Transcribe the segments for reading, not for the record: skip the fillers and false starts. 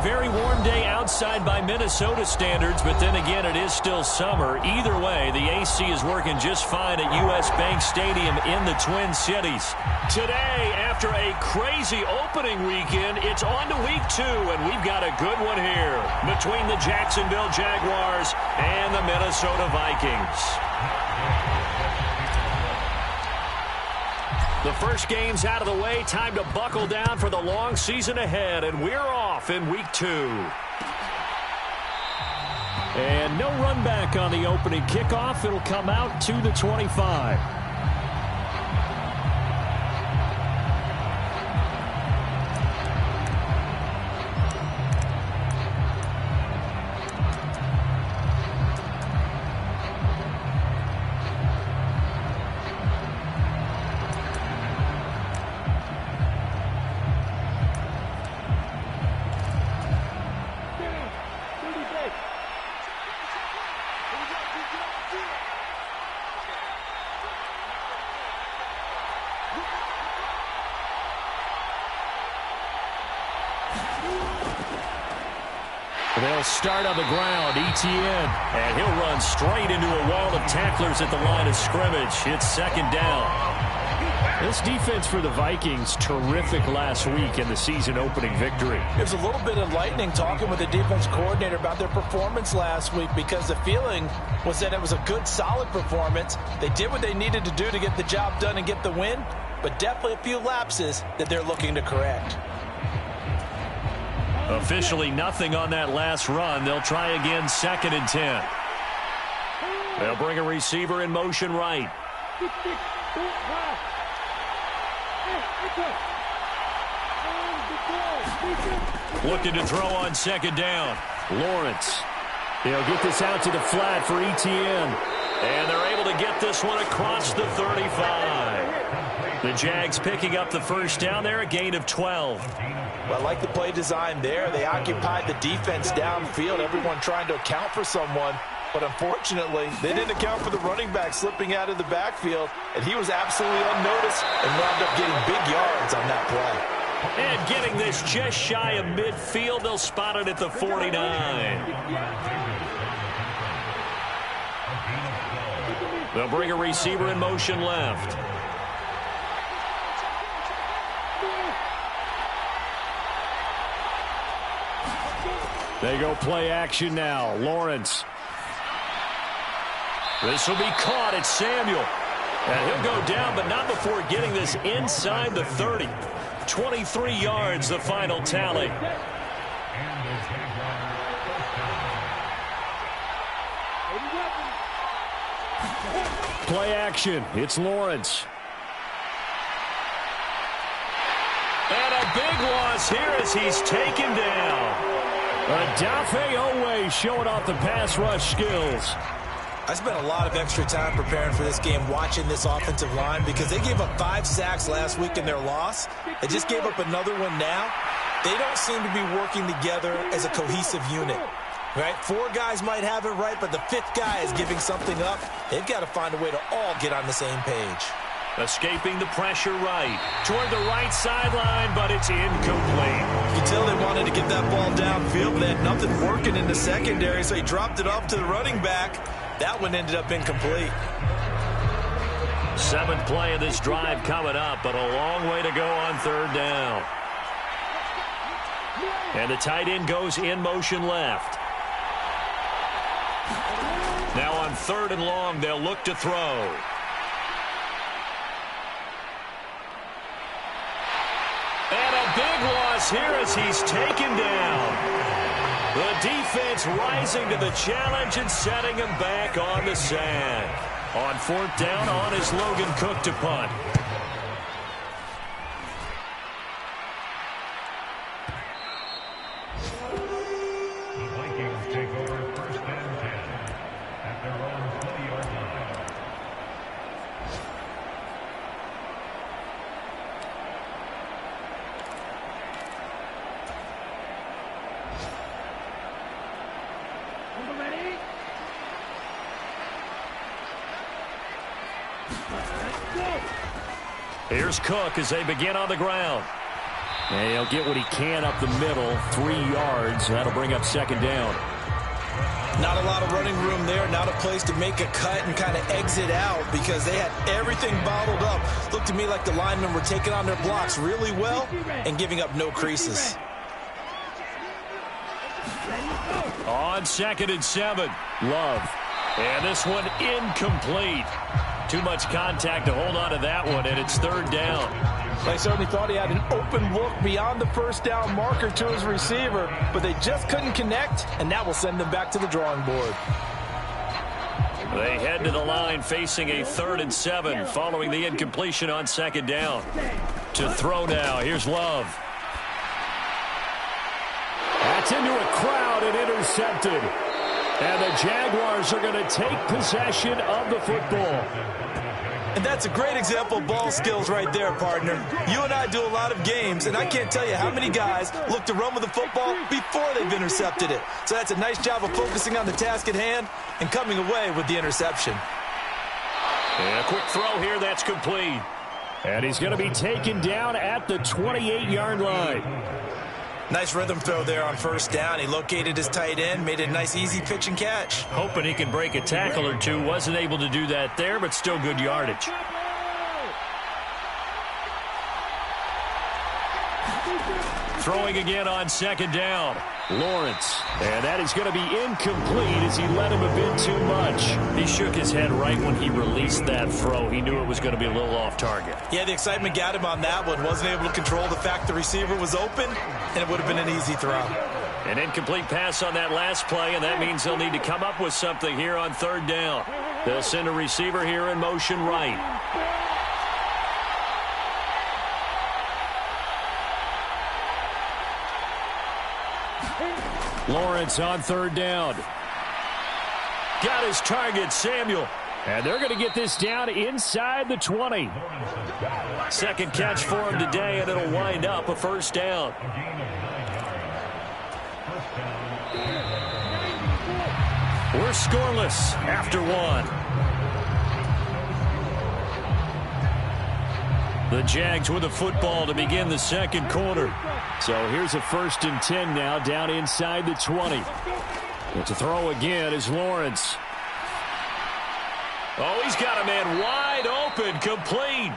very warm day outside by Minnesota standards, but then again, it is still summer. Either way, the AC is working just fine at U.S. Bank Stadium in the Twin Cities. Today, after a crazy opening weekend, it's on to week 2, and we've got a good one here between the Jacksonville Jaguars and the Minnesota Vikings. The first game's out of the way. Time to buckle down for the long season ahead, and we're off in week 2. And no run back on the opening kickoff. It'll come out to the 25. They'll start on the ground. Etienne, and he'll run straight into a wall of tacklers at the line of scrimmage. It's second down. This defense for the Vikings, terrific last week in the season-opening victory. It was a little bit enlightening talking with the defense coordinator about their performance last week, because the feeling was that it was a good, solid performance. They did what they needed to do to get the job done and get the win, but definitely a few lapses that they're looking to correct. Officially nothing on that last run. They'll try again, 2nd and 10. They'll bring a receiver in motion right. Looking to throw on 2nd down. Lawrence. They'll get this out to the flat for Etienne. And they're able to get this one across the 35. The Jags picking up the first down there, a gain of 12. Well, I like the play design there. They occupied the defense downfield, everyone trying to account for someone. But unfortunately, they didn't account for the running back slipping out of the backfield, and he was absolutely unnoticed and wound up getting big yards on that play. And getting this just shy of midfield, they'll spot it at the 49. They'll bring a receiver in motion left. They go play action now. Lawrence. This will be caught. It's Samuel. And he'll go down, but not before getting this inside the 30. 23 yards, the final tally. Play action. It's Lawrence. And a big loss here as he's taken down. Adafe Owe showing off the pass rush skills. I spent a lot of extra time preparing for this game, watching this offensive line, because they gave up 5 sacks last week in their loss. They just gave up another one now. They don't seem to be working together as a cohesive unit. Right? 4 guys might have it right, but the 5th guy is giving something up. They've got to find a way to all get on the same page. Escaping the pressure right. Toward the right sideline, but it's incomplete. You can tell they wanted to get that ball downfield, but they had nothing working in the secondary, so he dropped it off to the running back. That one ended up incomplete. 7th play of this drive coming up, but a long way to go on 3rd down. And the tight end goes in motion left. Now on 3rd and long, they'll look to throw. And a big loss here as he's taken down. The defense rising to the challenge and setting him back on the sack. On 4th down, on is Logan Cook to punt. The Vikings take over 1st and 10 at their own 20-yard line. Here's Cook as they begin on the ground. And he'll get what he can up the middle, 3 yards. That'll bring up second down. Not a lot of running room there, not a place to make a cut and kind of exit out because they had everything bottled up. Looked to me like the linemen were taking on their blocks really well and giving up no creases. On 2nd and 7, Love. And this one incomplete. Too much contact to hold on to that one, and it's 3rd down. They certainly thought he had an open look beyond the first down marker to his receiver, but they just couldn't connect, and that will send them back to the drawing board. They head to the line facing a 3rd and 7 following the incompletion on 2nd down. To throw now, here's Love. That's into a crowd and intercepted. And the Jaguars are going to take possession of the football. And that's a great example of ball skills right there, partner. You and I do a lot of games, and I can't tell you how many guys look to run with the football before they've intercepted it. So that's a nice job of focusing on the task at hand and coming away with the interception. And a quick throw here, that's complete. And he's going to be taken down at the 28-yard line. Nice rhythm throw there on 1st down. He located his tight end, made it a nice easy pitch and catch. Hoping he can break a tackle or two. Wasn't able to do that there, but still good yardage. Throwing again on 2nd down. Lawrence. And that is going to be incomplete as he let him a bit too much. He shook his head right when he released that throw. He knew it was going to be a little off target. Yeah, the excitement got him on that one. Wasn't able to control the fact the receiver was open, and it would have been an easy throw. An incomplete pass on that last play, and that means they'll need to come up with something here on 3rd down. They'll send a receiver here in motion right. Lawrence on 3rd down. Got his target, Samuel. And they're going to get this down inside the 20. Second catch for him today, and it'll wind up a 1st down. We're scoreless after 1. The Jags with the football to begin the 2nd quarter. So here's a 1st and 10 now down inside the 20. And to throw again is Lawrence. Oh, he's got a man wide open, complete.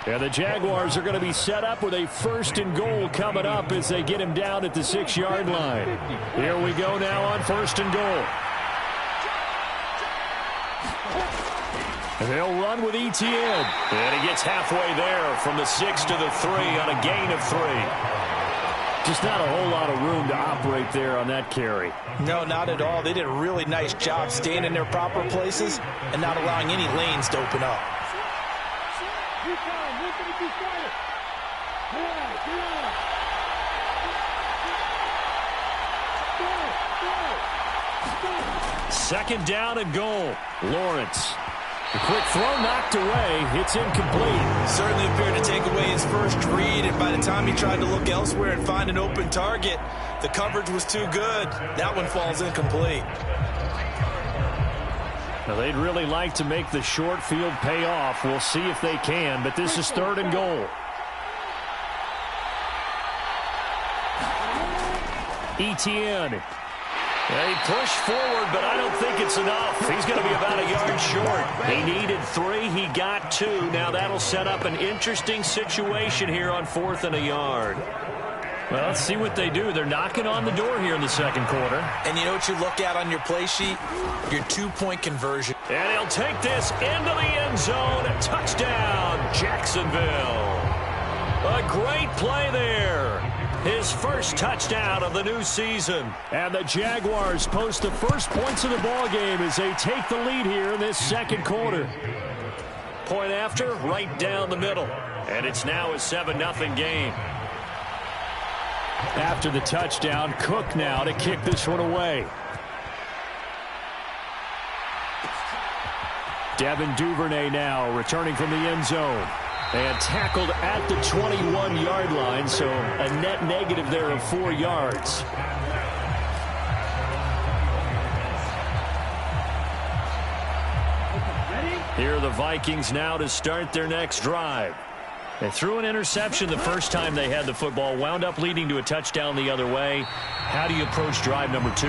And the Jaguars are going to be set up with a 1st and goal coming up as they get him down at the 6-yard line. Here we go now on 1st and goal. They'll run with Etienne. And he gets halfway there from the 6 to the 3 on a gain of 3. Just not a whole lot of room to operate there on that carry. No, not at all. They did a really nice job staying in their proper places and not allowing any lanes to open up. Second down and goal. Lawrence. The quick throw knocked away. It's incomplete. Certainly appeared to take away his first read, and by the time he tried to look elsewhere and find an open target, the coverage was too good. That one falls incomplete. Now, they'd really like to make the short field pay off. We'll see if they can, but this is 3rd and goal. Etienne. He pushed forward, but I don't think it's enough. He's going to be about a yard short. He needed 3. He got 2. Now that'll set up an interesting situation here on 4th and a yard. Well, let's see what they do. They're knocking on the door here in the 2nd quarter. And you know what you look at on your play sheet? Your 2-point conversion. And he'll take this into the end zone. Touchdown, Jacksonville. A great play there. His first touchdown of the new season. And the Jaguars post the first points of the ball game as they take the lead here in this 2nd quarter. Point after, right down the middle. And it's now a 7-0 game. After the touchdown, Cook now to kick this one away. Devin Duvernay now returning from the end zone. And tackled at the 21-yard line, so a net negative there of 4 yards. Here are the Vikings now to start their next drive. They threw an interception the first time they had the football, wound up leading to a touchdown the other way. How do you approach drive number 2?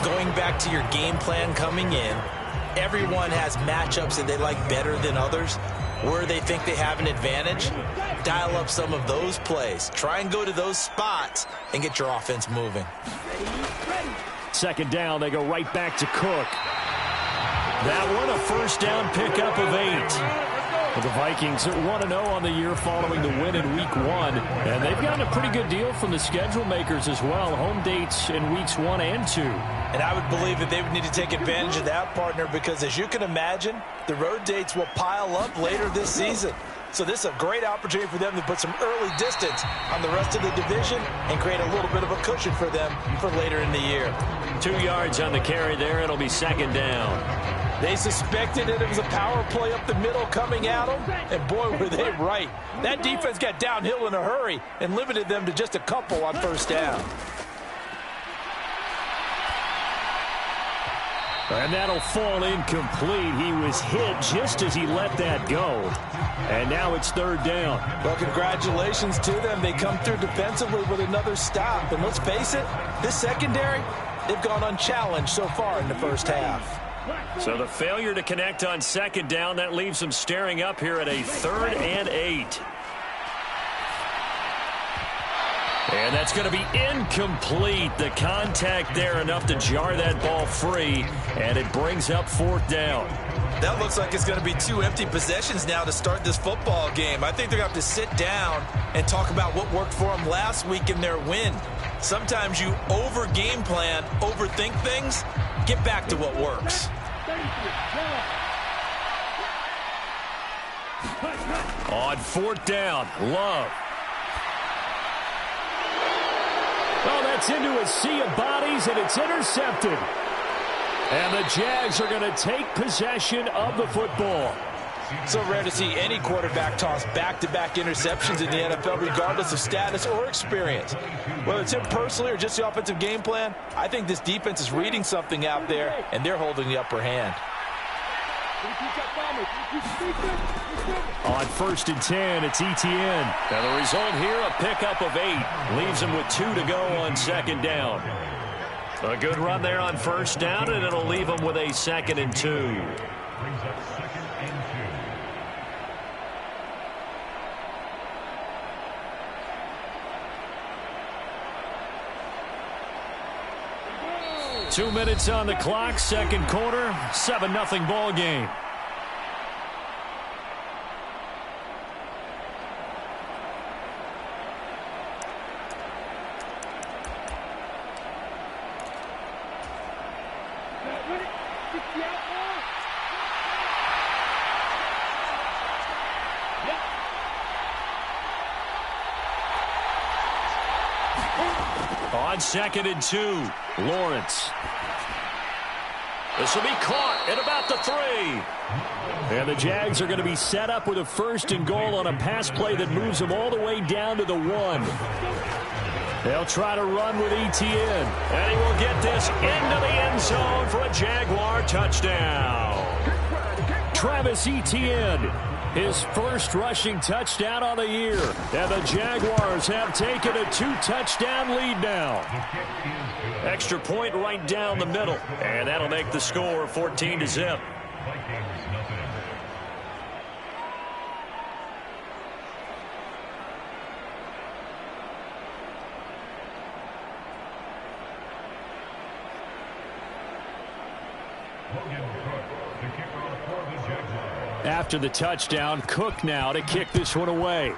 Going back to your game plan coming in, everyone has matchups that they like better than others. Where they think they have an advantage, dial up some of those plays. Try and go to those spots and get your offense moving. Second down, they go right back to Cook. That one, a first down pickup of 8. The Vikings are 1-0 on the year following the win in Week 1. And they've gotten a pretty good deal from the schedule makers as well. Home dates in Weeks 1 and 2. And I would believe that they would need to take advantage of that, partner, because as you can imagine, the road dates will pile up later this season. So this is a great opportunity for them to put some early distance on the rest of the division and create a little bit of a cushion for them for later in the year. 2 yards on the carry there. It'll be second down. They suspected that it was a power play up the middle coming at them, and boy, were they right. That defense got downhill in a hurry and limited them to just a couple on first down. And that'll fall incomplete. He was hit just as he let that go. And now it's third down. Well, congratulations to them. They come through defensively with another stop. And let's face it, this secondary, they've gone unchallenged so far in the first half. So the failure to connect on second down, that leaves them staring up here at a 3rd and 8. And that's going to be incomplete. The contact there enough to jar that ball free, and it brings up 4th down. That looks like it's going to be 2 empty possessions now to start this football game. I think they're going to have to sit down and talk about what worked for them last week in their win. Sometimes you over-game plan, overthink things. Get back to what works. On 4th down, Love. Well, that's into a sea of bodies, and it's intercepted. And the Jags are going to take possession of the football. So rare to see any quarterback toss back-to-back interceptions in the NFL, regardless of status or experience. Whether it's him personally or just the offensive game plan, I think this defense is reading something out there, and they're holding the upper hand. On 1st and 10, it's Etienne. Now the result here, a pickup of 8. Leaves him with 2 to go on second down. A good run there on first down, and it'll leave him with a 2nd and 2. Brings up 2nd and 2 minutes on the clock, second quarter, 7-0 ball game. On 2nd and 2, Lawrence. This will be caught at about the 3. And the Jags are going to be set up with a 1st and goal on a pass play that moves them all the way down to the 1. They'll try to run with Etienne. And he will get this into the end zone for a Jaguar touchdown. Travis Etienne, his first rushing touchdown on the year. And the Jaguars have taken a 2-touchdown lead now. Extra point right down the middle. And that'll make the score 14-0. After the touchdown, Cook now to kick this one away.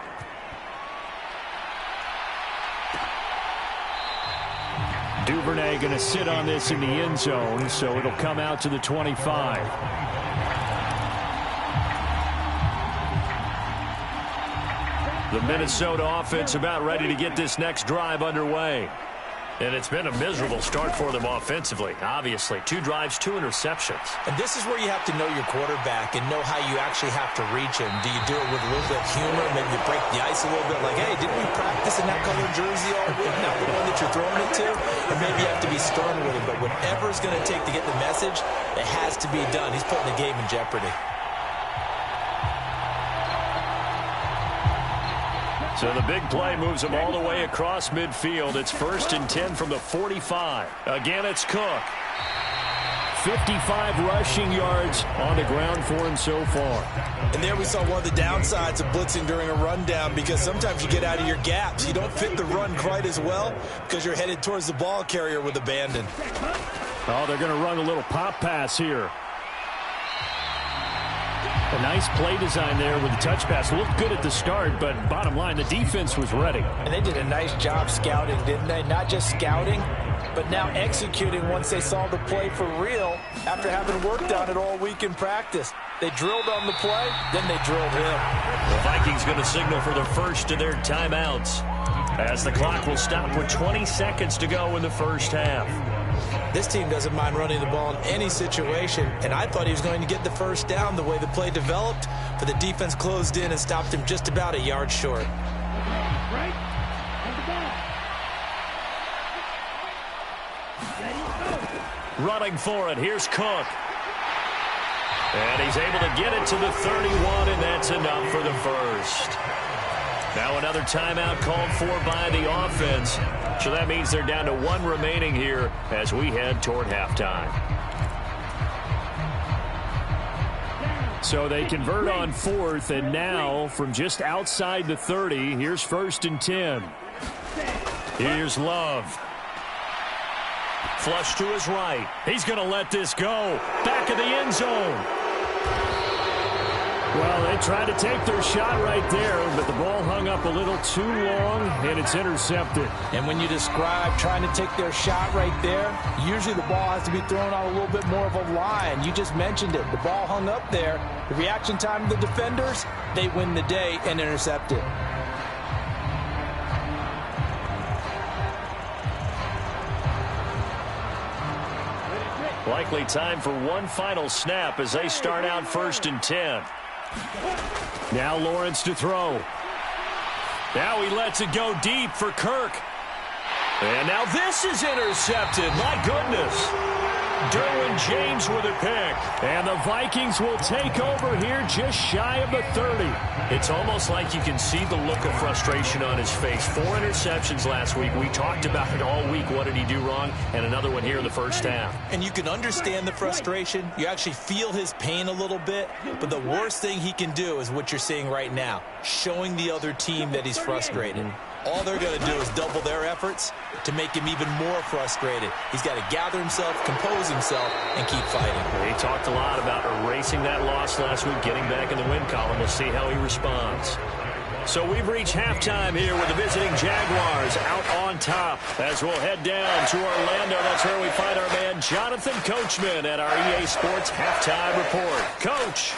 Duvernay going to sit on this in the end zone, so it'll come out to the 25. The Minnesota offense about ready to get this next drive underway. And it's been a miserable start for them offensively, obviously. 2 drives, 2 interceptions. And this is where you have to know your quarterback and know how you actually have to reach him. Do you do it with a little bit of humor? Maybe you break the ice a little bit like, hey, didn't we practice in that color jersey all week? Not the one that you're throwing it to. And maybe you have to be stern with him. But whatever it's going to take to get the message, it has to be done. He's putting the game in jeopardy. So the big play moves him all the way across midfield. It's 1st and 10 from the 45. Again, it's Cook. 55 rushing yards on the ground for him so far. And there we saw one of the downsides of blitzing during a rundown, because sometimes you get out of your gaps. You don't fit the run quite as well because you're headed towards the ball carrier with abandon. Oh, they're going to run a little pop pass here. A nice play design there with the touch pass. Looked good at the start, but bottom line, the defense was ready. And they did a nice job scouting, didn't they? Not just scouting, but now executing once they saw the play for real after having worked on it all week in practice. They drilled on the play, then they drilled him. The Vikings going to signal for the first of their timeouts, as the clock will stop with 20 seconds to go in the first half. This team doesn't mind running the ball in any situation, and I thought he was going to get the first down the way the play developed, but the defense closed in and stopped him just about a yard short. Running for it, here's Cook. And he's able to get it to the 31, and that's enough for the first. Now another timeout called for by the offense. So that means they're down to 1 remaining here as we head toward halftime. So they convert on 4th, and now from just outside the 30, here's 1st and 10. Here's Love. Flush to his right. He's going to let this go. Back of the end zone. Well, they tried to take their shot right there, but the ball hung up a little too long, and it's intercepted. And when you describe trying to take their shot right there, usually the ball has to be thrown on a little bit more of a line. You just mentioned it. The ball hung up there. The reaction time of the defenders, they win the day and intercept it. Likely time for one final snap as they start out 1st and 10. Now Lawrence to throw. Now he lets it go deep for Kirk. And now this is intercepted. My goodness. Derwin James with a pick. And the Vikings will take over here just shy of the 30. It's almost like you can see the look of frustration on his face. 4 interceptions last week. We talked about it all week. What did he do wrong? And another one here in the first half. And you can understand the frustration. You actually feel his pain a little bit. But the worst thing he can do is what you're seeing right now, showing the other team that he's frustrated. All they're going to do is double their efforts to make him even more frustrated. He's got to gather himself, compose himself, and keep fighting. He talked a lot about erasing that loss last week, getting back in the win column. We'll see how he responds. So we've reached halftime here with the visiting Jaguars out on top. As we'll head down to Orlando, that's where we find our man Jonathan Coachman at our EA Sports Halftime Report. Coach.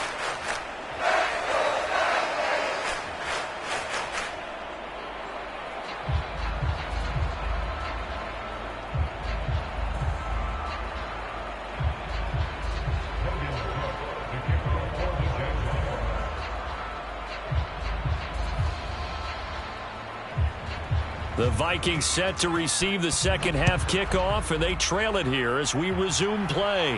The Vikings set to receive the second half kickoff, and they trail it here as we resume play.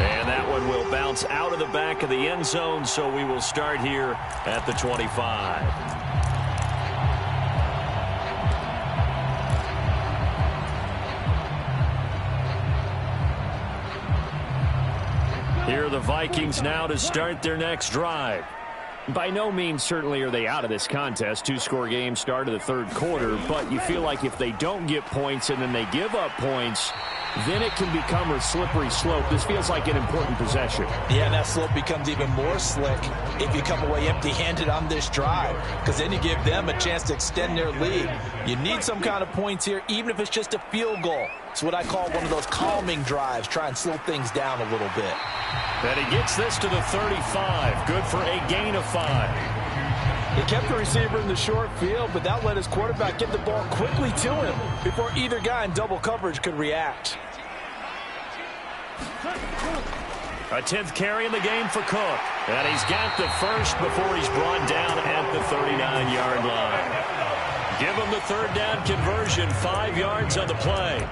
And that one will bounce out of the back of the end zone, so we will start here at the 25. Here are the Vikings now to start their next drive. By no means certainly are they out of this contest. 2-score game start of the third quarter, but you feel like if they don't get points and then they give up points, then it can become a slippery slope. This feels like an important possession. Yeah, and that slope becomes even more slick if you come away empty-handed on this drive, because then you give them a chance to extend their lead. You need some kind of points here, even if it's just a field goal. It's what I call one of those calming drives, try and slow things down a little bit. And he gets this to the 35. Good for a gain of 5. He kept the receiver in the short field, but that let his quarterback get the ball quickly to him before either guy in double coverage could react. A 10th carry in the game for Cook. And he's got the first before he's brought down at the 39-yard line. Give him the third down conversion, 5 yards on the play.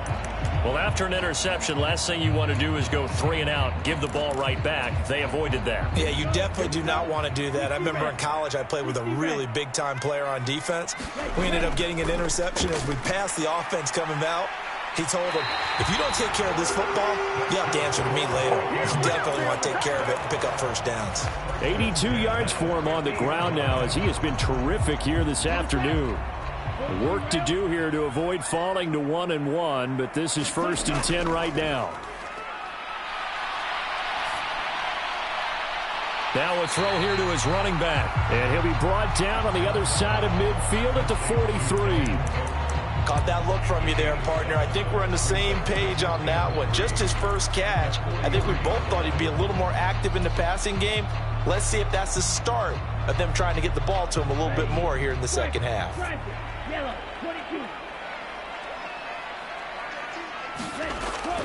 Well, after an interception, last thing you want to do is go 3 and out, give the ball right back. They avoided that. Yeah, you definitely do not want to do that. I remember in college I played with a really big-time player on defense. We ended up getting an interception as we passed the offense coming out. He told him, if you don't take care of this football, you have to answer to me later. You definitely want to take care of it and pick up first downs. 82 yards for him on the ground now as he has been terrific here this afternoon. Work to do here to avoid falling to 1-1, but this is 1st and 10 right now. Now a throw here to his running back. And he'll be brought down on the other side of midfield at the 43. Caught that look from you there, partner. I think we're on the same page on that one. Just his first catch. I think we both thought he'd be a little more active in the passing game. Let's see if that's the start of them trying to get the ball to him a little bit more here in the second half.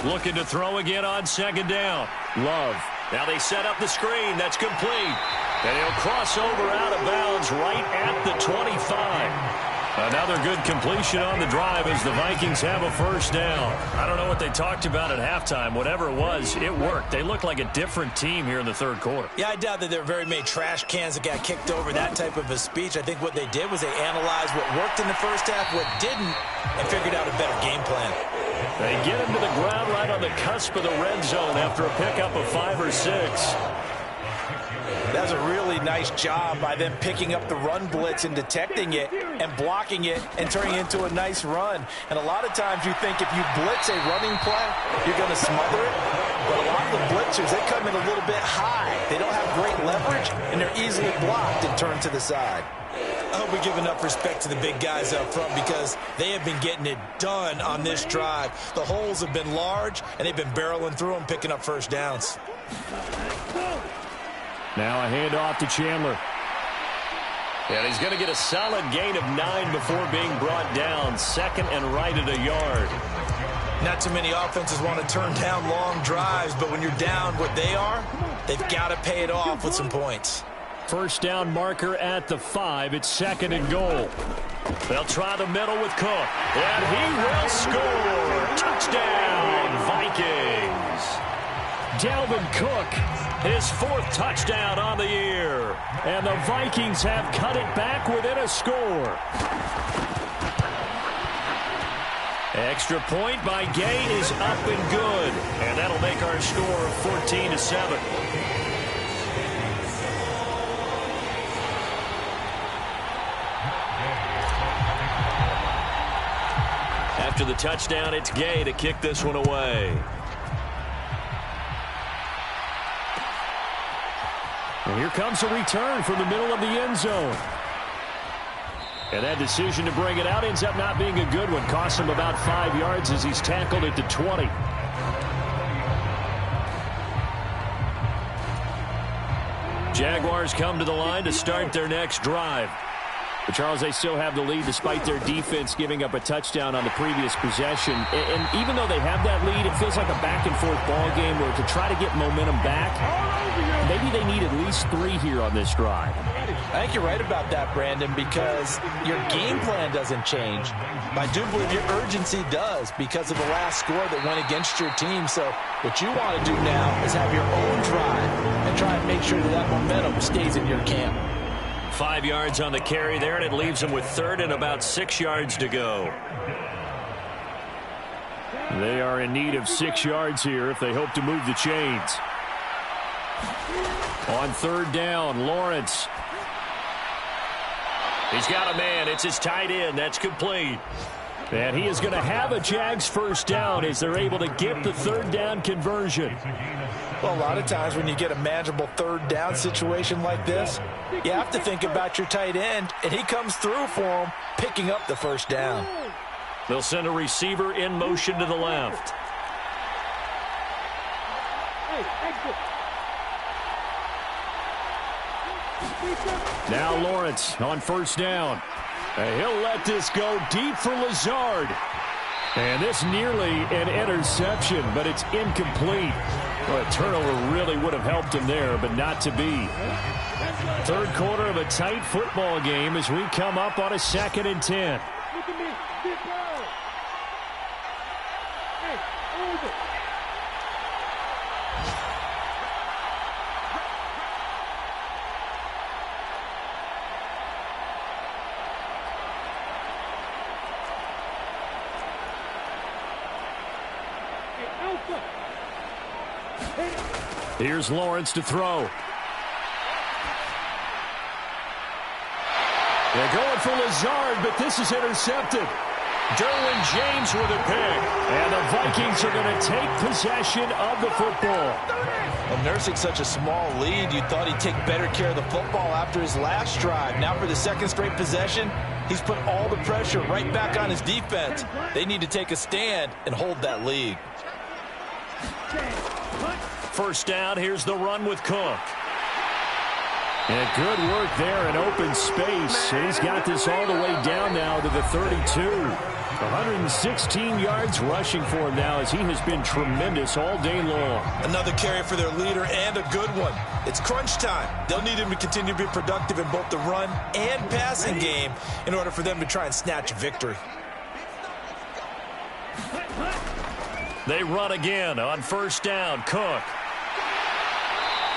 Looking to throw again on 2nd down. Love. Now they set up the screen. That's complete. And he'll cross over out of bounds right at the 25. Another good completion on the drive as the Vikings have a first down. I don't know what they talked about at halftime. Whatever it was, it worked. They look like a different team here in the 3rd quarter. Yeah, I doubt that there were very many trash cans that got kicked over, that type of a speech. I think what they did was they analyzed what worked in the first half, what didn't, and figured out a better game plan. They get him to the ground right on the cusp of the red zone after a pickup of 5 or 6. That was a really nice job by them picking up the run blitz and detecting it and blocking it and turning it into a nice run. And a lot of times you think if you blitz a running play, you're going to smother it. But a lot of the blitzers, they come in a little bit high. They don't have great leverage, and they're easily blocked and turned to the side. I hope we give enough respect to the big guys up front because they have been getting it done on this drive. The holes have been large, and they've been barreling through them, picking up first downs. Now a handoff to Chandler. And he's going to get a solid gain of 9 before being brought down. 2nd and right at a yard. Not too many offenses want to turn down long drives, but when you're down what they are, they've got to pay it off with some points. First down marker at the 5. It's 2nd and goal. They'll try the middle with Cook. And he will score. Touchdown, Vikings. Dalvin Cook, his 4th touchdown on the year. And the Vikings have cut it back within a score. Extra point by Gay is up and good. And that'll make our score 14-7. After the touchdown, it's Gay to kick this one away. And here comes a return from the middle of the end zone. And that decision to bring it out ends up not being a good one. Costs him about 5 yards as he's tackled at the 20. Jaguars come to the line to start their next drive. But Charles, they still have the lead despite their defense giving up a touchdown on the previous possession. And even though they have that lead, it feels like a back-and-forth ball game where to try to get momentum back, maybe they need at least 3 here on this drive. I think you're right about that, Brandon, because your game plan doesn't change. But I do believe your urgency does because of the last score that went against your team. So what you want to do now is have your own drive and try and make sure that that momentum stays in your camp. 5 yards on the carry there, and it leaves them with 3rd and about 6 yards to go. They are in need of 6 yards here if they hope to move the chains. On 3rd down, Lawrence. He's got a man. It's his tight end. That's complete. And he is going to have a Jags first down as they're able to get the 3rd down conversion. Well, a lot of times when you get a manageable 3rd down situation like this, you have to think about your tight end, and he comes through for him, picking up the first down. They'll send a receiver in motion to the left. Now Lawrence on 1st down. And he'll let this go deep for Lazard. And this nearly an interception, but it's incomplete. Well, a turnover really would have helped him there, but not to be. 3rd quarter of a tight football game as we come up on a 2nd and 10. Here's Lawrence to throw. They're going for Lazard, but this is intercepted. Derwin James with a pick. And the Vikings are going to take possession of the football. Well, nursing such a small lead, you thought he'd take better care of the football after his last drive. Now for the second straight possession, he's put all the pressure right back on his defense. They need to take a stand and hold that lead. First down, here's the run with Cook. And good work there in open space. And he's got this all the way down now to the 32. 116 yards rushing for him now as he has been tremendous all day long. Another carry for their leader and a good one. It's crunch time. They'll need him to continue to be productive in both the run and passing game in order for them to try and snatch a victory. They run again on first down. Cook.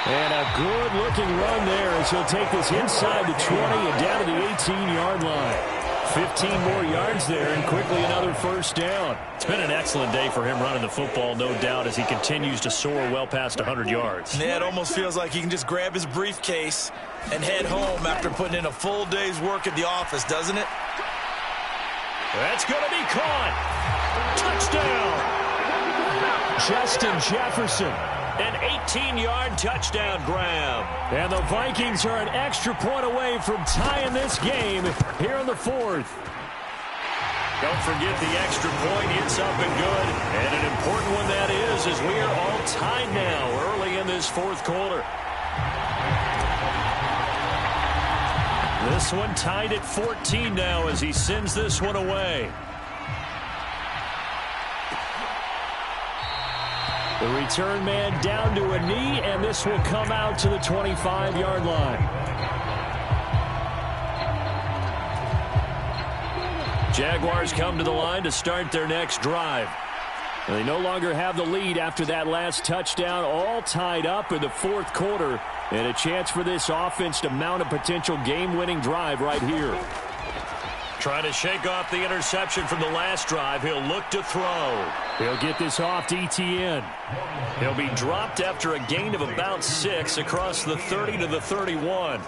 And a good-looking run there as he'll take this inside the 20 and down to the 18-yard line. 15 more yards there and quickly another first down. It's been an excellent day for him running the football, no doubt, as he continues to soar well past 100 yards. Yeah, it almost feels like he can just grab his briefcase and head home after putting in a full day's work at the office, doesn't it? That's going to be caught. Touchdown. Justin Jefferson. An 18-yard touchdown grab. And the Vikings are an extra point away from tying this game here in the fourth. Don't forget the extra point. It's up and good. And an important one that is, as we are all tied now early in this fourth quarter. This one tied at 14 now as he sends this one away. The return man down to a knee, and this will come out to the 25-yard line. Jaguars come to the line to start their next drive. And they no longer have the lead after that last touchdown, all tied up in the fourth quarter, and a chance for this offense to mount a potential game-winning drive right here. Trying to shake off the interception from the last drive. He'll look to throw. He'll get this off to Etienne. He'll be dropped after a gain of about 6 across the 30 to the 31.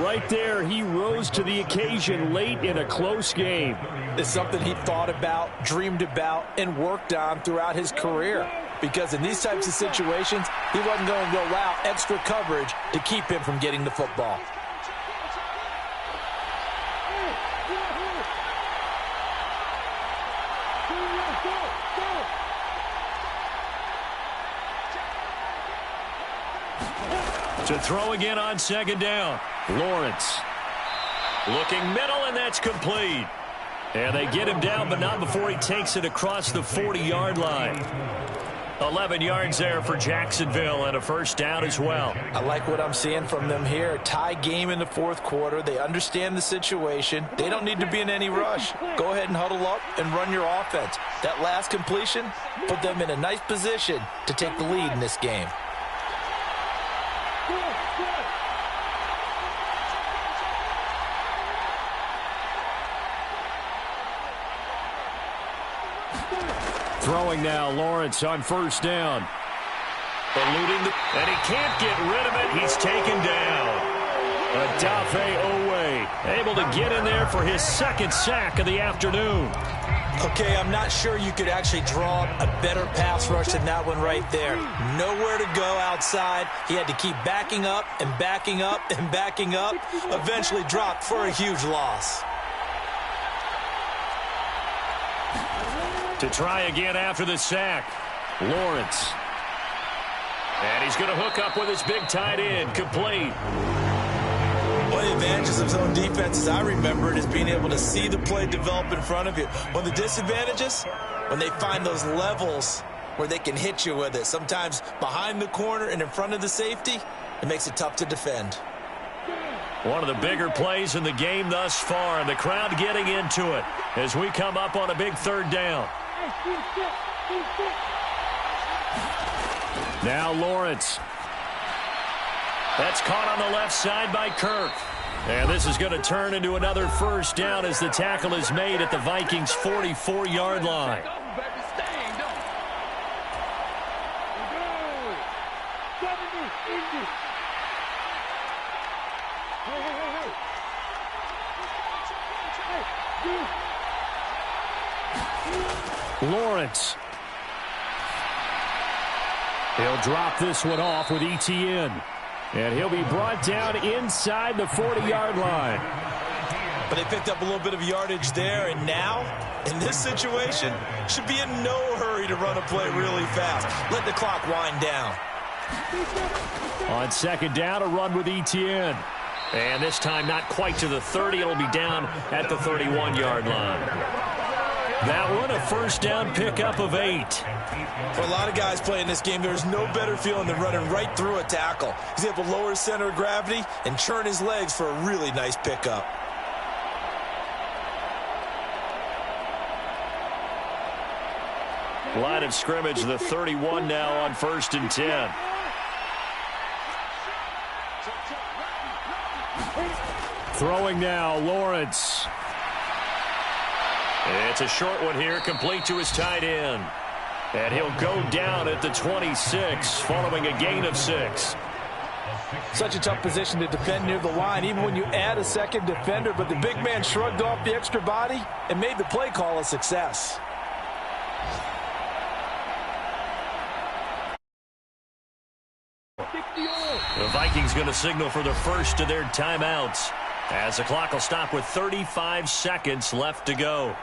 Right there, he rose to the occasion late in a close game. It's something he thought about, dreamed about, and worked on throughout his career. Because in these types of situations, he wasn't going to allow extra coverage to keep him from getting the football. To throw again on second down. Lawrence. Looking middle, and that's complete. And they get him down, but not before he takes it across the 40-yard line. 11 yards there for Jacksonville, and a first down as well. I like what I'm seeing from them here. A tie game in the fourth quarter. They understand the situation. They don't need to be in any rush. Go ahead and huddle up and run your offense. That last completion put them in a nice position to take the lead in this game. Throwing now, Lawrence on first down. Eluding and he can't get rid of it. He's taken down. Odafe Owe able to get in there for his second sack of the afternoon. Okay, I'm not sure you could actually draw a better pass rush than that one right there. Nowhere to go outside. He had to keep backing up and backing up and backing up. Eventually dropped for a huge loss. To try again after the sack, Lawrence. And he's going to hook up with his big tight end, complete. One of the advantages of zone defense, as I remember it, is being able to see the play develop in front of you. One of the disadvantages, when they find those levels where they can hit you with it, sometimes behind the corner and in front of the safety, it makes it tough to defend. One of the bigger plays in the game thus far, and the crowd getting into it as we come up on a big third down. Now Lawrence. That's caught on the left side by Kirk. And this is going to turn into another first down as the tackle is made at the Vikings' 44-yard line. Lawrence. He'll drop this one off with ETN. And he'll be brought down inside the 40-yard line. But they picked up a little bit of yardage there, and now, in this situation, should be in no hurry to run a play really fast. Let the clock wind down. On second down, a run with ETN. And this time not quite to the 30. It'll be down at the 31-yard line. That one, a first down pickup of 8. For a lot of guys playing this game, there's no better feeling than running right through a tackle. He's able to lower his center of gravity and churn his legs for a really nice pickup. Line of scrimmage, the 31 now on 1st and 10. Throwing now, Lawrence. It's a short one here, complete to his tight end. And he'll go down at the 26, following a gain of 6. Such a tough position to defend near the line, even when you add a second defender. But the big man shrugged off the extra body and made the play call a success. The Vikings going to signal for the first of their timeouts, as the clock will stop with 35 seconds left to go.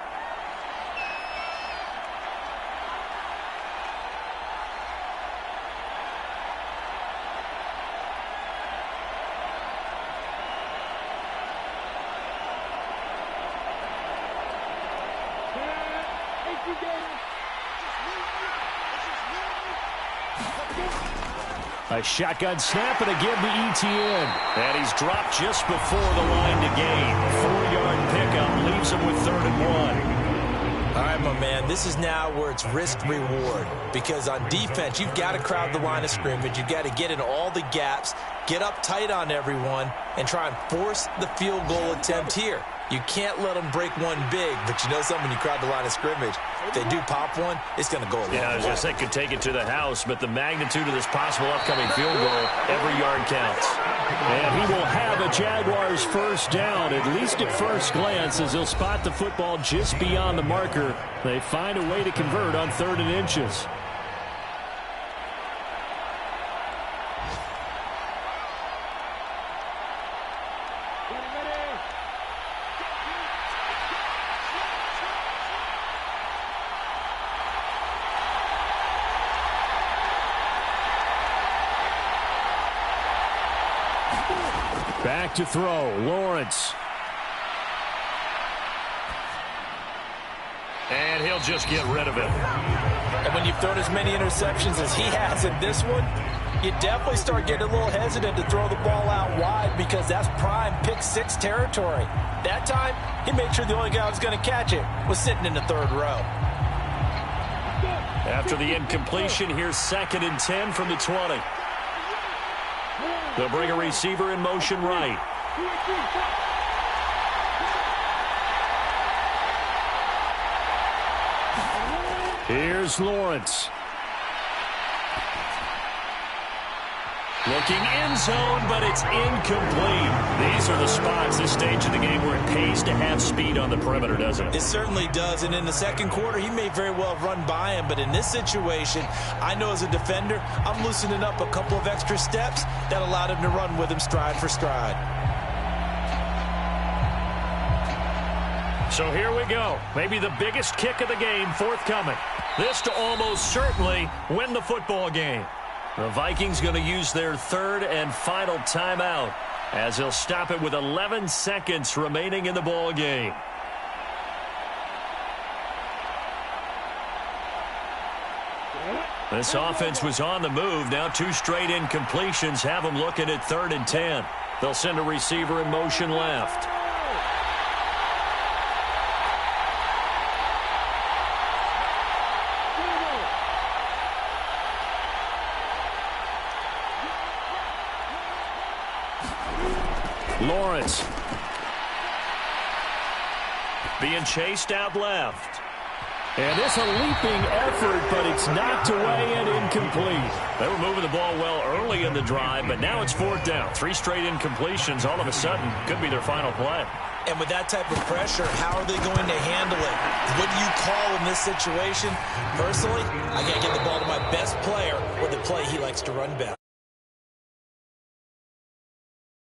A shotgun snap, and again to ETN. And he's dropped just before the line to gain. 4-yard pickup leaves him with 3rd and 1. All right, my man, this is now where it's risk-reward. Because on defense, you've got to crowd the line of scrimmage. You've got to get in all the gaps, get up tight on everyone, and try and force the field goal attempt here. You can't let them break one big, but you know something, when you crowd the line of scrimmage, if they do pop one, it's going to go a long way. I was going to say, could take it to the house, but the magnitude of this possible upcoming field goal, every yard counts. And he will have a Jaguars first down, at least at first glance, as he'll spot the football just beyond the marker. They find a way to convert on 3rd and inches. Back to throw, Lawrence. And he'll just get rid of it. And when you've thrown as many interceptions as he has in this one, you definitely start getting a little hesitant to throw the ball out wide, because that's prime pick-6 territory. That time, he made sure the only guy who was going to catch it was sitting in the 3rd row. After the incompletion, here's 2nd and 10 from the 20. They'll bring a receiver in motion right. Here's Lawrence. Looking end zone, but it's incomplete. These are the spots, this stage of the game, where it pays to have speed on the perimeter, doesn't it? It certainly does, and in the second quarter, he may very well run by him, but in this situation, I know as a defender, I'm loosening up a couple of extra steps that allowed him to run with him stride for stride. So here we go. Maybe the biggest kick of the game forthcoming. This to almost certainly win the football game. The Vikings going to use their 3rd and final timeout, as they'll stop it with 11 seconds remaining in the ball game. This offense was on the move. Now 2 straight incompletions have them looking at 3rd and 10. They'll send a receiver in motion left. Lawrence. Being chased out left. And it's a leaping effort, but it's knocked away and incomplete. They were moving the ball well early in the drive, but now it's 4th down. 3 straight incompletions all of a sudden could be their final play. And with that type of pressure, how are they going to handle it? What do you call in this situation? Personally, I got to give the ball to my best player with the play he likes to run best.